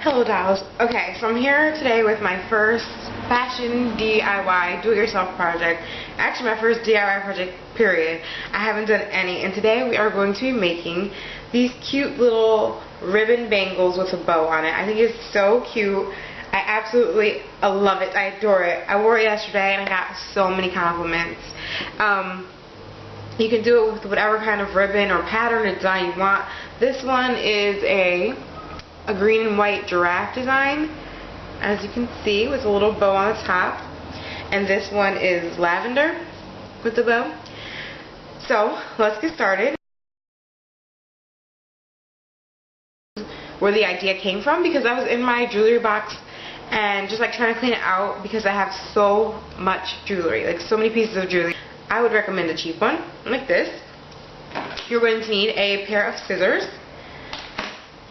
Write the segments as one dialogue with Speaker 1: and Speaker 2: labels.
Speaker 1: Hello dolls. Okay, so I'm here today with my first fashion DIY do-it-yourself project. Actually my first DIY project period. I haven't done any, and today we are going to be making these cute little ribbon bangles with a bow on it. I think it's so cute. I absolutely love it. I adore it. I wore it yesterday and I got so many compliments. You can do it with whatever kind of ribbon or pattern or design you want. This one is a green and white giraffe design, as you can see, with a little bow on the top, and this one is lavender with the bow. So let's get started. Where the idea came from, because I was in my jewelry box and just like trying to clean it out because I have so much jewelry, like so many pieces of jewelry. I would recommend a cheap one like this. You're going to need a pair of scissors.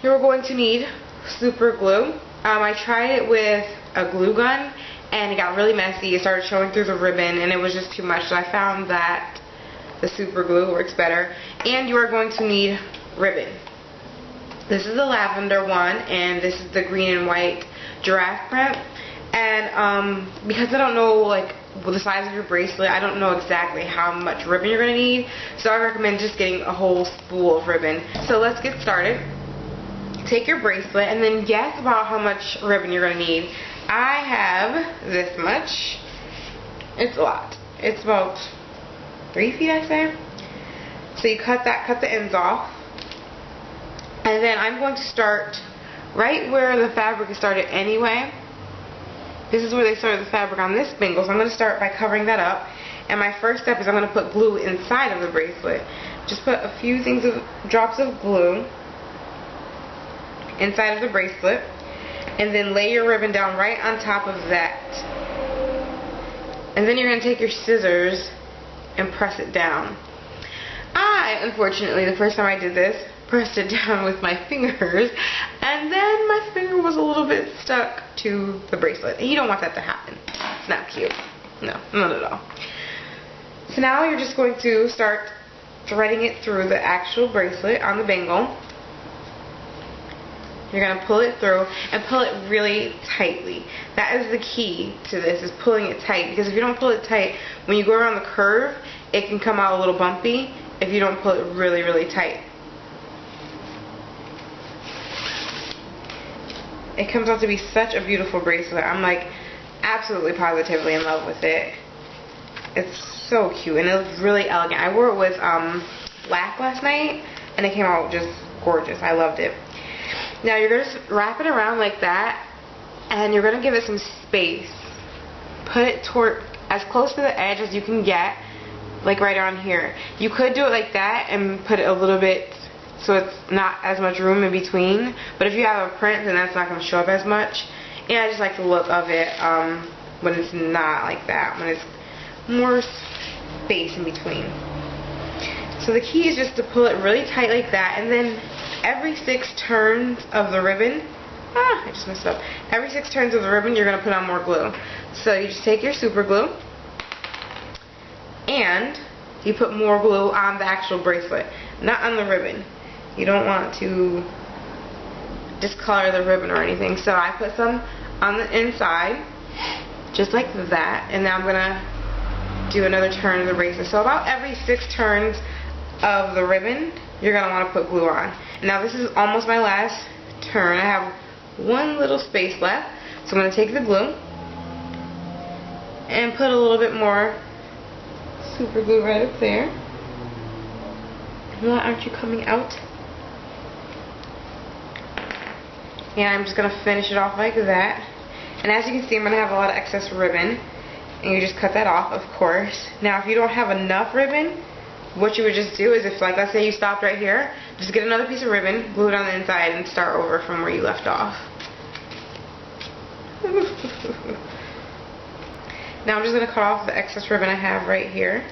Speaker 1: You're going to need super glue. I tried it with a glue gun and it got really messy. It started showing through the ribbon and it was just too much, so I found that the super glue works better. And you are going to need ribbon. This is the lavender one and this is the green and white giraffe print. And because I don't know like the size of your bracelet, I don't know exactly how much ribbon you're going to need, so I recommend just getting a whole spool of ribbon. So let's get started. Take your bracelet and then guess about how much ribbon you're going to need. I have this much. It's a lot. It's about 3 feet, I say. So you cut the ends off. And then I'm going to start right where the fabric is started anyway. This is where they started the fabric on this bangle, so I'm going to start by covering that up. And my first step is I'm going to put glue inside of the bracelet. Just put a few drops of glue inside of the bracelet, and then lay your ribbon down right on top of that. And then you're going to take your scissors and press it down. I, unfortunately, the first time I did this, pressed it down with my fingers, and then my finger was a little bit stuck to the bracelet. And you don't want that to happen. It's not cute. No, not at all. So now you're just going to start threading it through the actual bracelet on the bangle. You're going to pull it through and pull it really tightly. That is the key to this, is pulling it tight. Because if you don't pull it tight, when you go around the curve, it can come out a little bumpy if you don't pull it really, really tight. It comes out to be such a beautiful bracelet. I'm like absolutely positively in love with it. It's so cute and it looks really elegant. I wore it with black last night and it came out just gorgeous. I loved it. Now you're going to wrap it around like that, and you're going to give it some space. Put it toward as close to the edge as you can get, like right around here. You could do it like that and put it a little bit so it's not as much room in between, but if you have a print then that's not going to show up as much. And I just like the look of it when it's not like that, when it's more space in between. So the key is just to pull it really tight like that, and then every 6 turns of the ribbon, I just messed up. Every 6 turns of the ribbon, you're going to put on more glue. So you just take your super glue and you put more glue on the actual bracelet, not on the ribbon. You don't want to discolor the ribbon or anything. So I put some on the inside, just like that, and now I'm going to do another turn of the bracelet. So about every 6 turns of the ribbon, you're going to want to put glue on. Now this is almost my last turn. I have one little space left, so I'm going to take the glue and put a little bit more super glue right up there. Why aren't you coming out? And I'm just going to finish it off like that. And as you can see, I'm going to have a lot of excess ribbon, and you just cut that off, of course. Now if you don't have enough ribbon, what you would just do is, if like let's say you stopped right here, just get another piece of ribbon, glue it on the inside, and start over from where you left off. Now I'm just going to cut off the excess ribbon I have right here.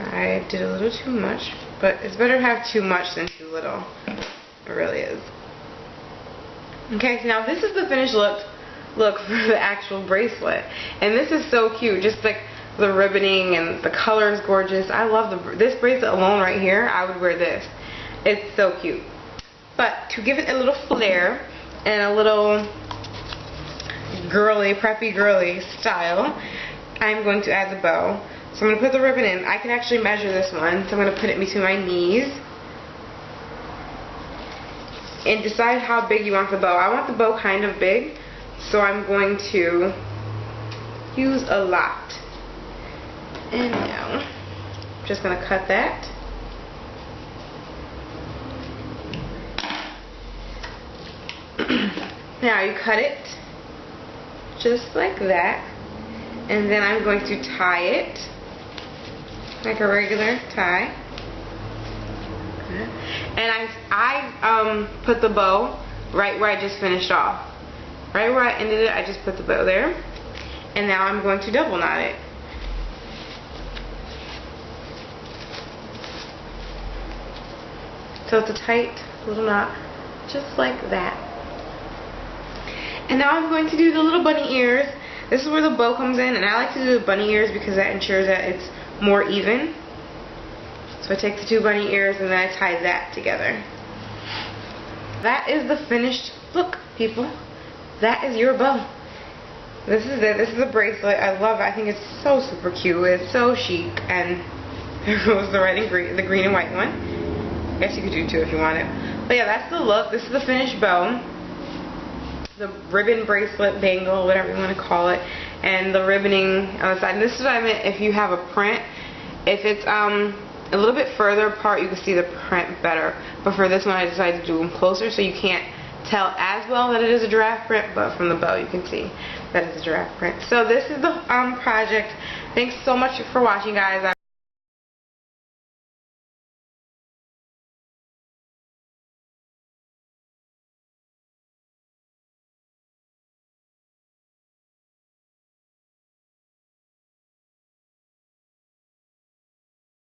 Speaker 1: I did a little too much, but it's better to have too much than too little. It really is. Okay, so now this is the finished look for the actual bracelet, and this is so cute. Just like the ribboning and the color is gorgeous. I love this bracelet alone right here. I would wear this. It's so cute. But to give it a little flair and a little girly, preppy girly style, I'm going to add the bow. So I'm going to put the ribbon in. I can actually measure this one, so I'm going to put it between my knees. And decide how big you want the bow. I want the bow kind of big, so I'm going to use a lot. And now, I'm just going to cut that. Now you cut it just like that, and then I'm going to tie it like a regular tie. And I put the bow right where I just finished off. Right where I ended it, I just put the bow there. And now I'm going to double knot it. So it's a tight little knot, just like that. And now I'm going to do the little bunny ears. This is where the bow comes in, and I like to do the bunny ears because that ensures that it's more even. So I take the 2 bunny ears and then I tie that together. That is the finished look, people. That is your bow. This is it. This is a bracelet. I love it. I think it's so super cute. It's so chic. And there goes the red and green, the green and white one. I guess you could do 2 if you wanted. But yeah, that's the look. This is the finished bow. The ribbon, bracelet, bangle, whatever you want to call it, and the ribboning on the side. And this is what I meant if you have a print. If it's a little bit further apart, you can see the print better. But for this one, I decided to do them closer so you can't tell as well that it is a giraffe print, but from the bow you can see that it's a giraffe print. So this is the project. Thanks so much for watching, guys.